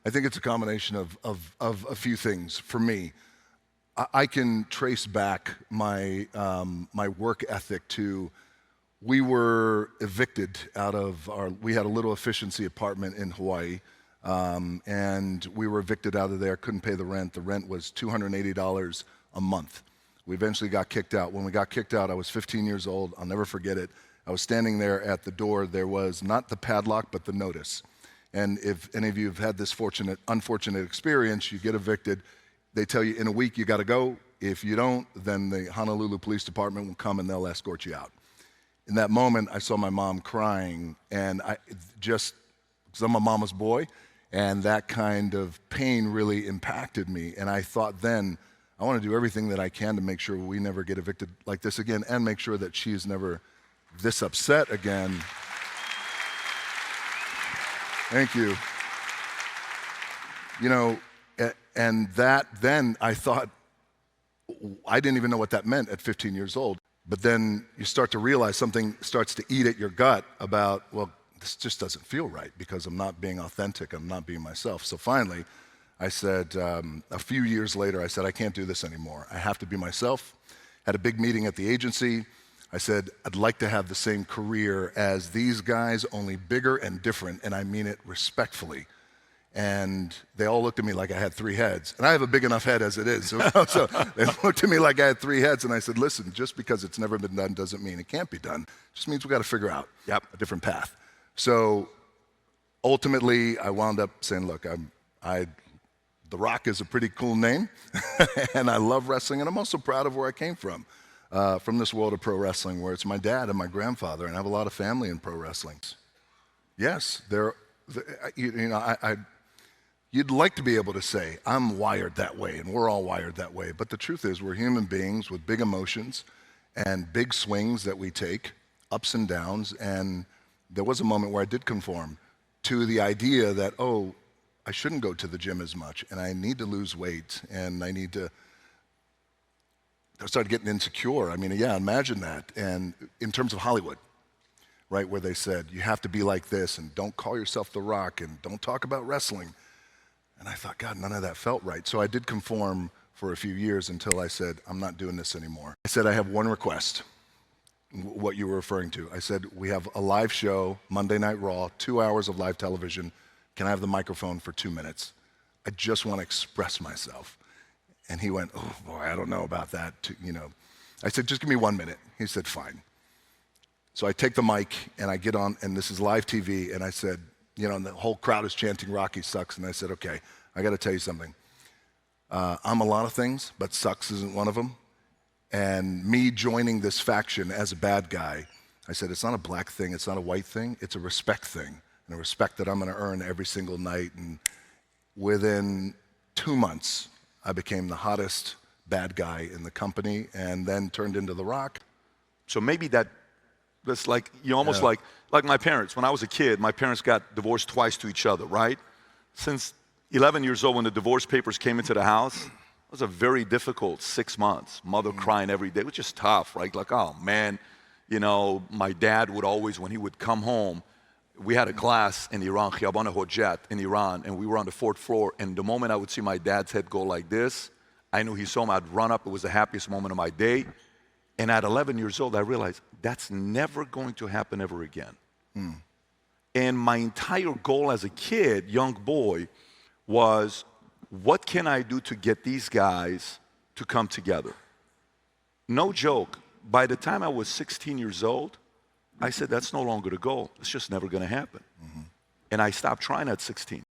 I think it's a combination of a few things for me. I can trace back my, my work ethic to, we were evicted out of we had a little efficiency apartment in Hawaii, and we were evicted out of there, couldn't pay the rent. The rent was $280 a month. We eventually got kicked out. When we got kicked out, I was 15 years old. I'll never forget it. I was standing there at the door. There was not the padlock, but the notice. And if any of you have had this unfortunate experience, you get evicted, they tell you in a week you got to go. If you don't, then the Honolulu Police Department will come and they'll escort you out. In that moment, I saw my mom crying, and because I'm a mama's boy, and that kind of pain really impacted me. And I thought then, I want to do everything that I can to make sure we never get evicted like this again, and make sure that she's never this upset again. Thank you. You know, and that then I thought, I didn't even know what that meant at 15 years old. But then you start to realize something starts to eat at your gut about, well, this just doesn't feel right because I'm not being authentic, I'm not being myself. So finally, I said, a few years later, I said, I can't do this anymore. I have to be myself. Had a big meeting at the agency. I said, I'd like to have the same career as these guys, only bigger and different, and I mean it respectfully. And they all looked at me like I had 3 heads. And I have a big enough head as it is. So they looked at me like I had 3 heads, and I said, listen, just because it's never been done doesn't mean it can't be done. It just means we got to figure out a different path. So ultimately, I wound up saying, look, The Rock is a pretty cool name, and I love wrestling, and I'm also proud of where I came from this world of pro wrestling, where it's my dad and my grandfather, and I have a lot of family in pro wrestling. Yes, you'd like to be able to say, I'm wired that way, and we're all wired that way, but the truth is we're human beings with big emotions and big swings that we take, ups and downs, and there was a moment where I did conform to the idea that, oh, I shouldn't go to the gym as much, and I need to lose weight, and I started getting insecure. I mean, yeah, imagine that. And in terms of Hollywood, right, where they said, you have to be like this, and don't call yourself The Rock, and don't talk about wrestling. And I thought, God, none of that felt right. So I did conform for a few years until I said, I'm not doing this anymore. I said, I have one request, what you were referring to. I said, we have a live show, Monday Night Raw, 2 hours of live television. Can I have the microphone for 2 minutes? I just want to express myself. And he went, oh boy, I don't know about that. I said, just give me 1 minute. He said, fine. So I take the mic and I get on, and this is live TV, and I said, and the whole crowd is chanting Rocky sucks, and I said, okay, I got to tell you something. I'm a lot of things, but sucks isn't one of them. And me joining this faction as a bad guy, I said, it's not a black thing, it's not a white thing, it's a respect thing. And a respect that I'm going to earn every single night. And within 2 months, I became the hottest bad guy in the company, and then turned into The Rock. So maybe that's like, almost like my parents. When I was a kid, my parents got divorced twice to each other, right? Since 11 years old, when the divorce papers came into the house, it was a very difficult 6 months. Mother crying every day, which is tough, right? Like, oh man, my dad would always, when he would come home, we had a class in Iran, Khiyabana Hojat in Iran, and we were on the 4th floor, and the moment I would see my dad's head go like this, I knew he saw me. I'd run up. It was the happiest moment of my day. And at 11 years old, I realized that's never going to happen ever again. And my entire goal as a kid, young boy, was what can I do to get these guys to come together? No joke. By the time I was 16 years old, I said, that's no longer the goal. It's just never going to happen. And I stopped trying at 16.